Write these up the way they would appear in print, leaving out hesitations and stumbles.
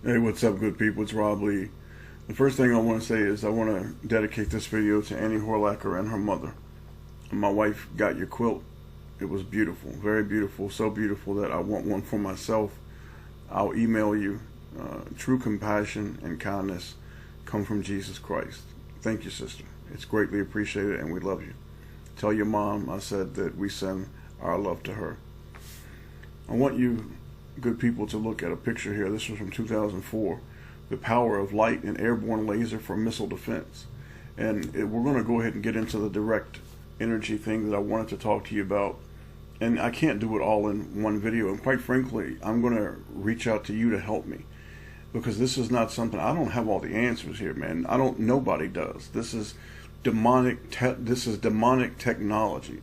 Hey, what's up, good people? It's Rob Lee. The first thing I want to say is I want to dedicate this video to Annie Horlacher and her mother. My wife got your quilt. It was beautiful, very beautiful, so beautiful that I want one for myself. I'll email you. True compassion and kindness come from Jesus Christ. Thank you, sister. It's greatly appreciated and we love you. Tell your mom I said that we send our love to her. I want you good people to look at a picture here. This was from 2004. The power of light and airborne laser for missile defense. And we're going to go ahead and get into the direct energy thing that I wanted to talk to you about. And I can't do it all in one video. And quite frankly, I'm going to reach out to you to help me. Because this is not something, I don't have all the answers here, man. Nobody does. This is demonic technology.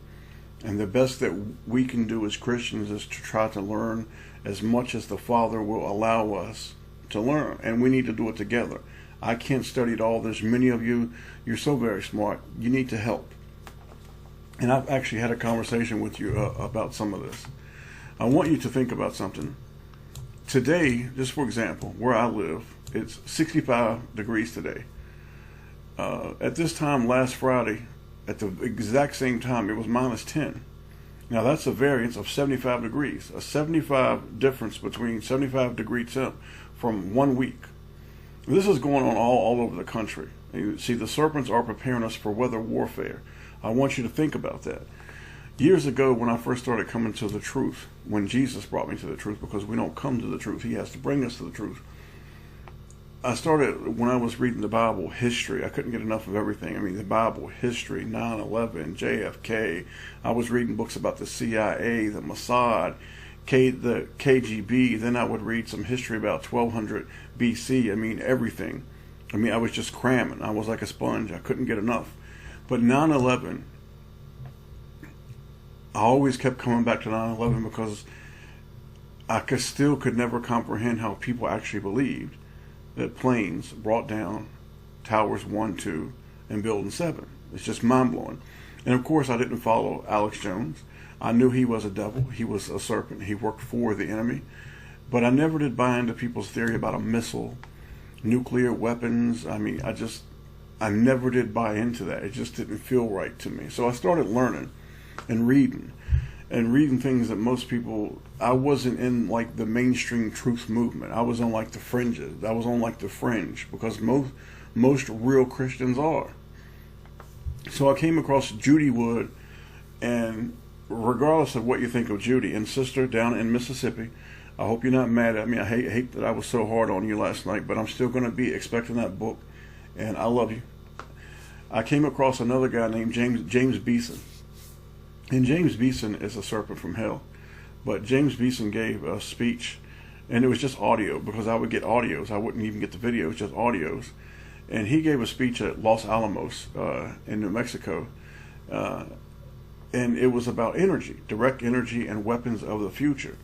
And the best that we can do as Christians is to try to learn as much as the Father will allow us to learn. And we need to do it together. I can't study it all. There's many of you, you're so very smart. You need to help. And I've actually had a conversation with you about some of this. I want you to think about something. Today, just for example, where I live, it's 65 degrees today. At this time last Friday, at the exact same time, it was -10. Now that's a variance of 75 degrees, a 75 difference between 75 degree temp from 1 week. This is going on all over the country. You see, the serpents are preparing us for weather warfare. I want you to think about that. Years ago, when I first started coming to the truth, when Jesus brought me to the truth, because we don't come to the truth, he has to bring us to the truth. I started, when I was reading the Bible, history. I couldn't get enough of everything. I mean, the Bible, history, 9/11, JFK. I was reading books about the CIA, the Mossad, the KGB. Then I would read some history about 1200 BC. I mean, everything. I mean, I was just cramming. I was like a sponge. I couldn't get enough. But 9/11, I always kept coming back to 9/11 because I still could never comprehend how people actually believed that planes brought down towers 1, 2, and building 7. It's just mind-blowing. And of course, I didn't follow Alex Jones. I knew he was a devil. He was a serpent. He worked for the enemy. But I never did buy into people's theory about a missile, nuclear weapons. I mean, I never did buy into that. It just didn't feel right to me. So I started learning and reading things that most people, I wasn't in like the mainstream truth movement. I was on like the fringes. I was on like the fringe because most real Christians are. So I came across Judy Wood, and regardless of what you think of Judy, and sister down in Mississippi, I hope you're not mad at me. I hate that I was so hard on you last night, but I'm still going to be expecting that book, and I love you. I came across another guy named James Beeson. And James Beeson is a serpent from hell. But James Beeson gave a speech, and it was just audio, because I would get audios. I wouldn't even get the videos, just audios. And he gave a speech at Los Alamos in New Mexico. And it was about energy, direct energy and weapons of the future.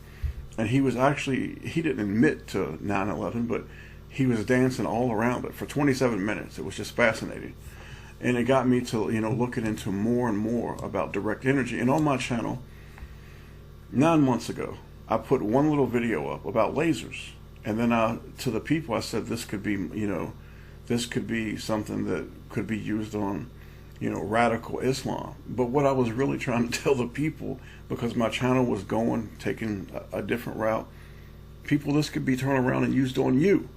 And he didn't admit to 9/11, but he was dancing all around it for 27 minutes. It was just fascinating. And it got me to, looking into more and more about direct energy. And on my channel, 9 months ago, I put one little video up about lasers. And then to the people, I said this could be, this could be something that could be used on, radical Islam. But what I was really trying to tell the people, because my channel was taking a different route, people, this could be turned around and used on you.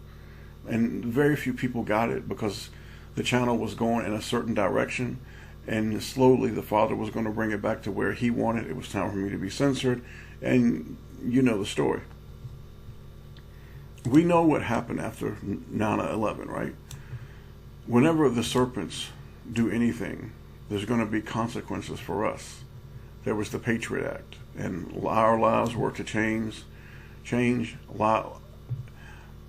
And very few people got it because the channel was going in a certain direction, and slowly the Father was going to bring it back to where he wanted. It was time for me to be censored, and you know the story. We know what happened after 9/11, right? Whenever the serpents do anything, there's going to be consequences for us. There was the Patriot Act, and our lives were to change.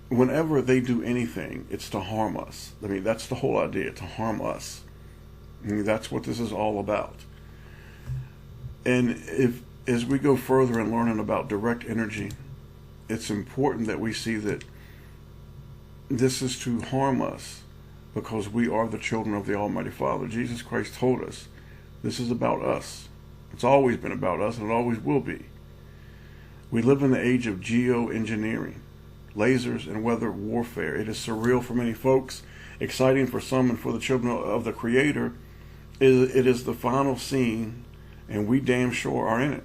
Whenever they do anything, it's to harm us. I mean, that's the whole idea, to harm us. I mean, that's what this is all about. And as we go further in learning about direct energy, it's important that we see that this is to harm us because we are the children of the Almighty Father. Jesus Christ told us this is about us. It's always been about us, and it always will be. We live in the age of geoengineering. lasers, and weather warfare. It is surreal for many folks, exciting for some, and for the children of the Creator. It is the final scene, and we damn sure are in it.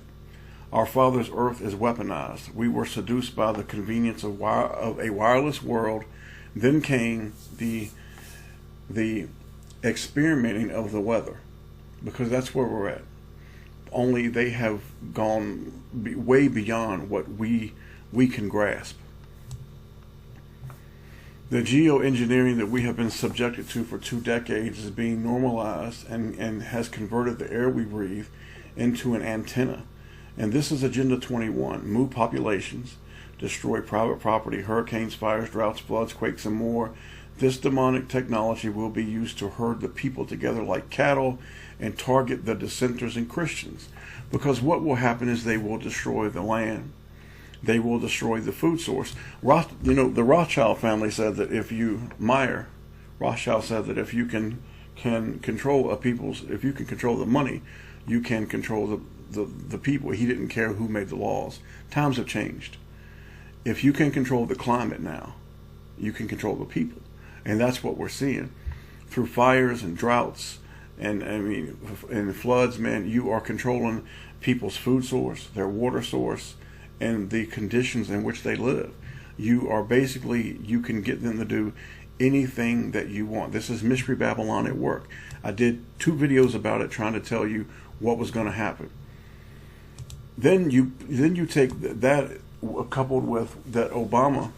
Our Father's earth is weaponized. We were seduced by the convenience of a wireless world. Then came the experimenting of the weather, because that's where we're at. Only they have gone way beyond what we can grasp. The geoengineering that we have been subjected to for 2 decades is being normalized and has converted the air we breathe into an antenna. And this is Agenda 21. Move populations, destroy private property, hurricanes, fires, droughts, floods, quakes, and more. This demonic technology will be used to herd the people together like cattle and target the dissenters and Christians. Because what will happen is they will destroy the land. They will destroy the food source. The Rothschild family said that Rothschild said that if you can control if you can control the money, you can control the people. He didn't care who made the laws. Times have changed. If you can control the climate now, you can control the people. And that's what we're seeing. Through fires and droughts and floods, man, you are controlling people's food source, their water source, and the conditions in which they live. You can get them to do anything that you want. This is Mystery Babylon at work. I did 2 videos about it trying to tell you what was going to happen. Then you take that coupled with that Obama,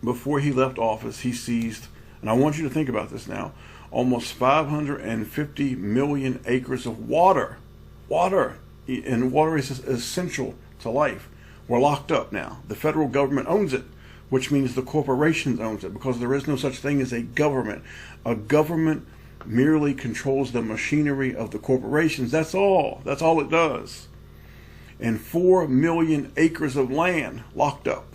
before he left office, he seized, and I want you to think about this now, almost 550 million acres of water. And water is essential to life. We're locked up now. The federal government owns it, which means the corporations owns it, because there is no such thing as a government. A government merely controls the machinery of the corporations. That's all it does. And 4 million acres of land locked up.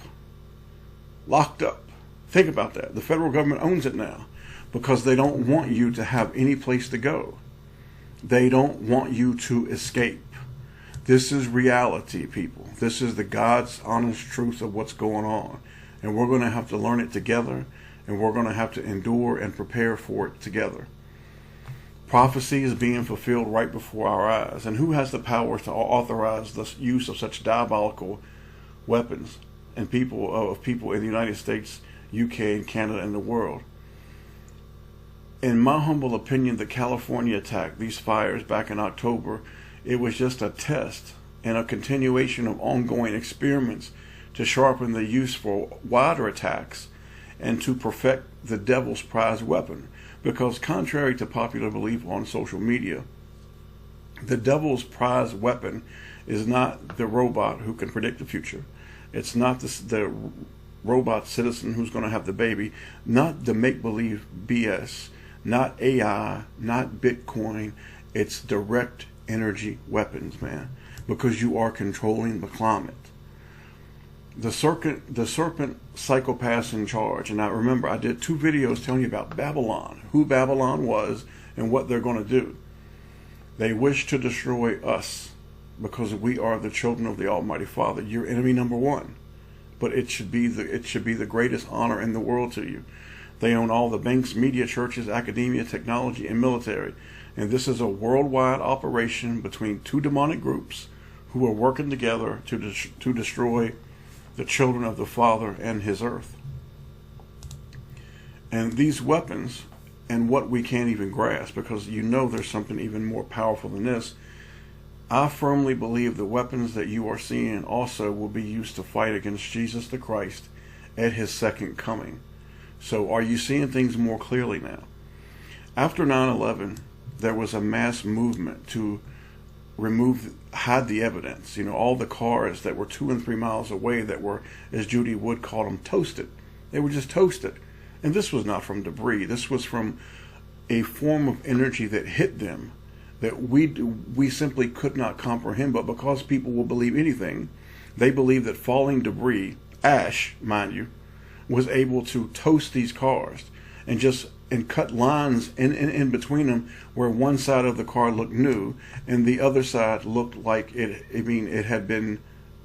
Think about that. The federal government owns it now because they don't want you to have any place to go. They don't want you to escape. This is reality, people. This is the God's honest truth of what's going on. And we're going to have to learn it together, and we're going to have to endure and prepare for it together. Prophecy is being fulfilled right before our eyes. And who has the power to authorize the use of such diabolical weapons and people in the United States, UK, and Canada, and the world? In my humble opinion, the California attack, these fires back in October, it was just a test and a continuation of ongoing experiments to sharpen the use for wider attacks and to perfect the devil's prized weapon. Because contrary to popular belief on social media, the devil's prized weapon is not the robot who can predict the future. It's not the robot citizen who's going to have the baby, not the make-believe BS, not AI, not Bitcoin. It's direct energy weapons, man, because you are controlling the climate. The serpent psychopaths in charge. And I remember I did 2 videos telling you about Babylon, who Babylon was and what they're going to do. They wish to destroy us because we are the children of the Almighty Father. You're enemy number 1. But it should be the greatest honor in the world to you. They own all the banks, media, churches, academia, technology, and military. And this is a worldwide operation between 2 demonic groups who are working together to destroy the children of the Father and His earth. And these weapons, and what we can't even grasp, because there's something even more powerful than this. I firmly believe the weapons that you are seeing also will be used to fight against Jesus the Christ at His second coming. So are you seeing things more clearly now? After 9/11, there was a mass movement to hide the evidence. All the cars that were 2 and 3 miles away that were, as Judy Wood called them, toasted. They were just toasted. And this was not from debris. This was from a form of energy that hit them that we simply could not comprehend. But because people will believe anything, they believe that falling debris, ash, mind you, was able to toast these cars and cut lines in between them, where one side of the car looked new and the other side looked like it had been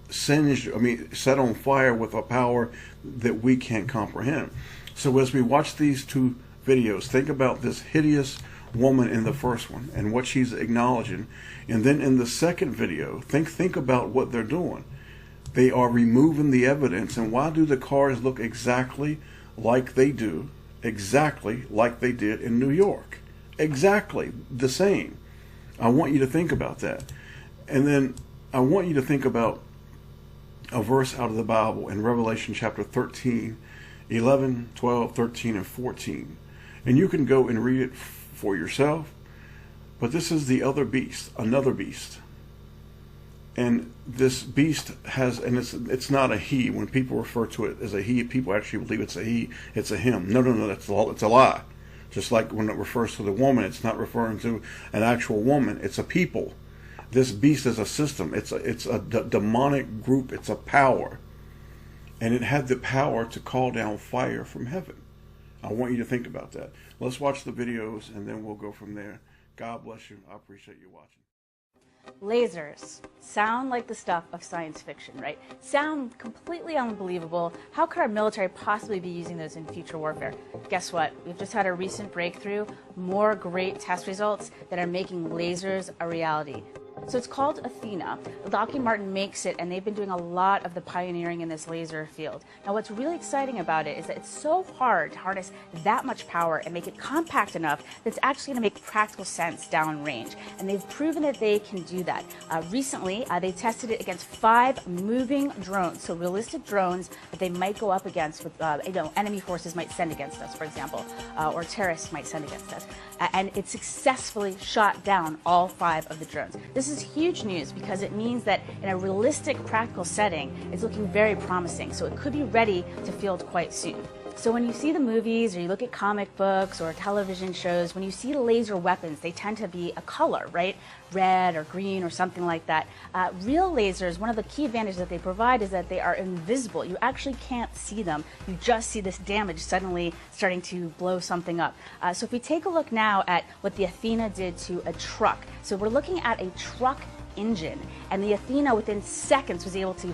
singed, set on fire with a power that we can't comprehend. So as we watch these two videos, think about this hideous woman in the first one and what she's acknowledging, and then in the second video, think about what they're doing. They are removing the evidence. And why do the cars look exactly like they do, exactly like they did in New York? Exactly the same. I want you to think about that. And then I want you to think about a verse out of the Bible in Revelation chapter 13, 11, 12, 13, and 14. And you can go and read it for yourself. But this is the other beast, another beast. And this beast has, and it's not a he. When people refer to it as a he, people actually believe it's a he, it's a him. No, it's a lie. Just like when it refers to the woman, it's not referring to an actual woman, it's a people. This beast is a system. It's a demonic group. It's a power. And it had the power to call down fire from heaven. I want you to think about that. Let's watch the videos and then we'll go from there. God bless you. I appreciate you watching. Lasers sound like the stuff of science fiction, right? Sound completely unbelievable. How could our military possibly be using those in future warfare? Guess what? We've just had a recent breakthrough, more great test results that are making lasers a reality. So it's called Athena. Lockheed Martin makes it, and they've been doing a lot of the pioneering in this laser field. Now, what's really exciting about it is that it's so hard to harness that much power and make it compact enough that it's actually going to make practical sense downrange. And they've proven that they can do that. Recently, they tested it against 5 moving drones, so realistic drones that they might go up against with, enemy forces might send against us, for example, or terrorists might send against us. And it successfully shot down all 5 of the drones. This is huge news because it means that in a realistic, practical setting, it's looking very promising. So it could be ready to field quite soon. So when you see the movies or you look at comic books or television shows, when you see laser weapons, they tend to be a color, right? Red or green or something like that. Real lasers, one of the key advantages that they provide is that they are invisible. You actually can't see them. You just see this damage suddenly starting to blow something up. So if we take a look now at what the Athena did to a truck. So we're looking at a truck engine, and the Athena within seconds was able to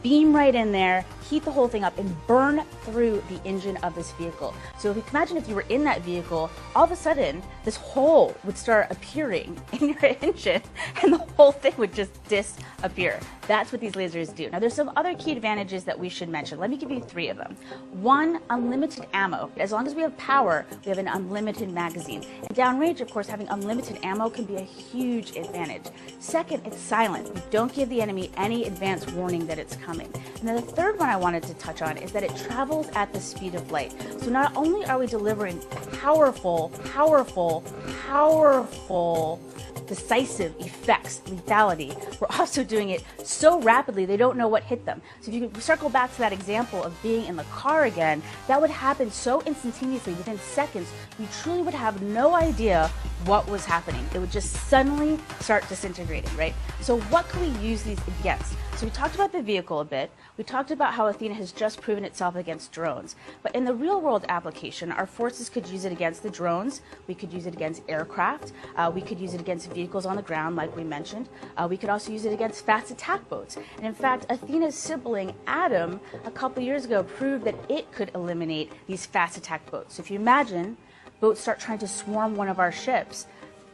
beam right in there, heat the whole thing up, and burn through the engine of this vehicle. So if you can imagine if you were in that vehicle, all of a sudden, this hole would start appearing in your engine, and the whole thing would just disappear. That's what these lasers do. Now, there's some other key advantages that we should mention. Let me give you 3 of them. 1, unlimited ammo. As long as we have power, we have an unlimited magazine. And downrange, of course, having unlimited ammo can be a huge advantage. 2nd, it's silent. You don't give the enemy any advance warning that it's coming. And then the 3rd one I wanted to touch on is that it travels at the speed of light. So not only are we delivering powerful, decisive effects, lethality, we're also doing it so rapidly they don't know what hit them. So if you could circle back to that example of being in the car again, that would happen so instantaneously, within seconds, you truly would have no idea what was happening. It would just suddenly start disintegrating, right? So what can we use these against? So we talked about the vehicle a bit. We talked about how Athena has just proven itself against drones. But in the real world application, our forces could use it against the drones. We could use it against aircraft. We could use it against vehicles on the ground, like we mentioned. We could also use it against fast attack boats. And in fact, Athena's sibling, Adam, a couple years ago proved that it could eliminate these fast attack boats. So if you imagine boats start trying to swarm one of our ships,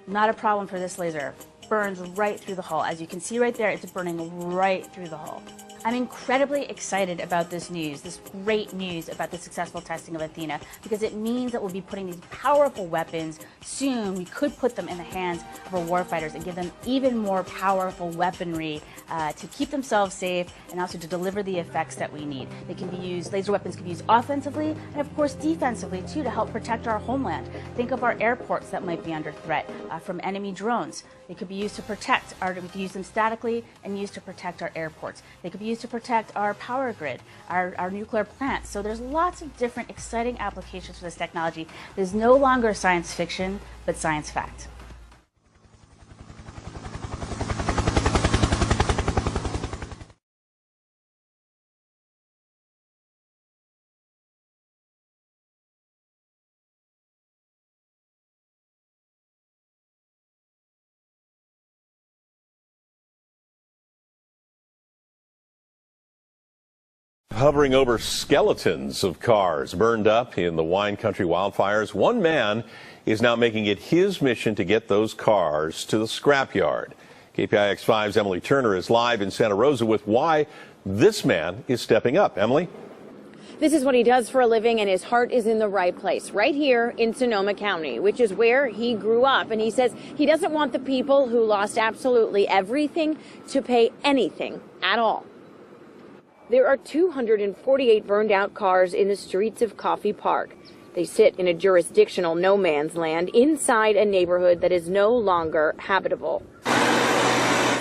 not a problem for this laser. Burns right through the hull. As you can see right there, it's burning right through the hull. I'm incredibly excited about this news, this great news about the successful testing of Athena, because it means that we'll be putting these powerful weapons soon. We could put them in the hands of our warfighters and give them even more powerful weaponry to keep themselves safe and also to deliver the effects that we need. They can be used, laser weapons can be used offensively and of course defensively too, to help protect our homeland. Think of our airports that might be under threat from enemy drones. They could be used to protect we could use them statically and used to protect our airports. They could be used to protect our power grid, our nuclear plants. So there's lots of different exciting applications for this technology. It is no longer science fiction, but science fact. Hovering over skeletons of cars burned up in the wine country wildfires, one man is now making it his mission to get those cars to the scrapyard. KPIX 5's Emily Turner is live in Santa Rosa with why this man is stepping up. Emily? This is what he does for a living, and his heart is in the right place, right here in Sonoma County, which is where he grew up. And he says he doesn't want the people who lost absolutely everything to pay anything at all. There are 248 burned out cars in the streets of Coffey Park. They sit in a jurisdictional no man's land inside a neighborhood that is no longer habitable.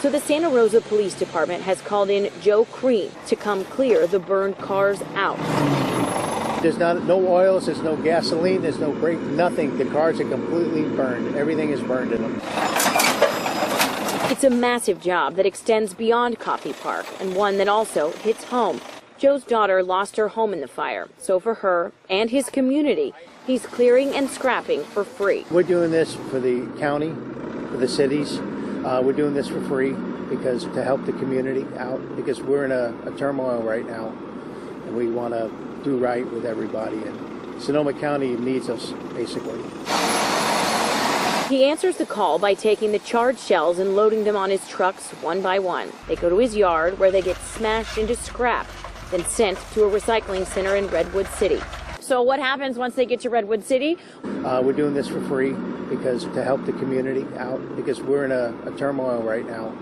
So the Santa Rosa Police Department has called in Joe Crean to come clear the burned cars out. There's no oils, there's no gasoline, there's no brake, nothing. The cars are completely burned. Everything is burned in them. It's a massive job that extends beyond Coffey Park, and one that also hits home. Joe's daughter lost her home in the fire, so for her and his community, he's clearing and scrapping for free. We're doing this for the county, for the cities. We're doing this for free because to help the community out, because we're in a turmoil right now, and we want to do right with everybody. And Sonoma County needs us, basically. He answers the call by taking the charred shells and loading them on his trucks one by one. They go to his yard where they get smashed into scrap, then sent to a recycling center in Redwood City. So what happens once they get to Redwood City? We're doing this for free because to help the community out, because we're in a turmoil right now.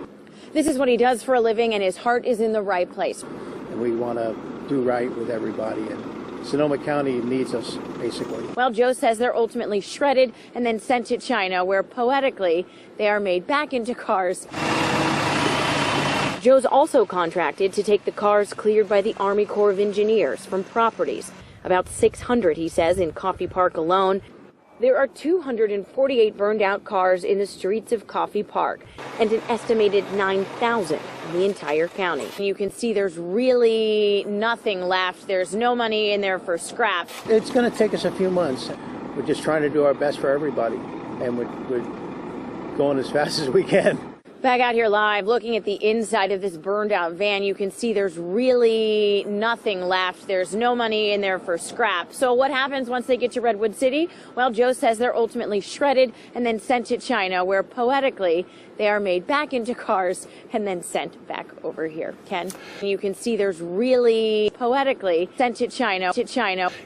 This is what he does for a living, and his heart is in the right place. And we want to do right with everybody. And Sonoma County needs us, basically. Well, Joe says they're ultimately shredded and then sent to China, where poetically they are made back into cars. Joe's also contracted to take the cars cleared by the Army Corps of Engineers from properties. About 600, he says, in Coffey Park alone. There are 248 burned out cars in the streets of Coffey Park and an estimated 9,000 in the entire county. You can see there's really nothing left. There's no money in there for scrap. It's going to take us a few months. We're just trying to do our best for everybody, and we're going as fast as we can. Back out here live, looking at the inside of this burned out van, you can see there's really nothing left. There's no money in there for scrap. So what happens once they get to Redwood City? Well, Joe says they're ultimately shredded and then sent to China, where poetically they are made back into cars and then sent back over here. Ken, you can see there's really poetically sent to China.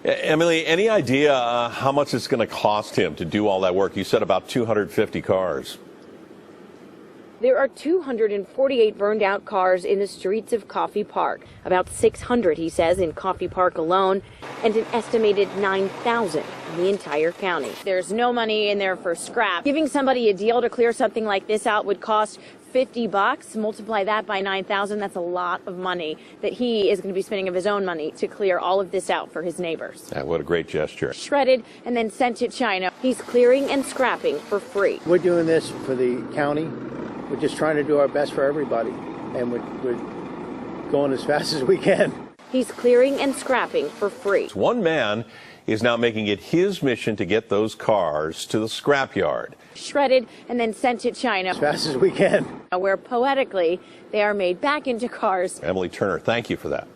Emily, any idea how much it's going to cost him to do all that work? You said about 250 cars. There are 248 burned out cars in the streets of Coffey Park. About 600, he says, in Coffey Park alone, and an estimated 9,000 in the entire county. There's no money in there for scrap. Giving somebody a deal to clear something like this out would cost $50. Multiply that by 9,000. That's a lot of money that he is going to be spending of his own money to clear all of this out for his neighbors. Yeah, what a great gesture. Shredded and then sent to China. He's clearing and scrapping for free. We're doing this for the county. We're just trying to do our best for everybody, and we're going as fast as we can. He's clearing and scrapping for free. One man is now making it his mission to get those cars to the scrapyard. Shredded and then sent to China. As fast as we can. Where poetically they are made back into cars. Emily Turner, thank you for that.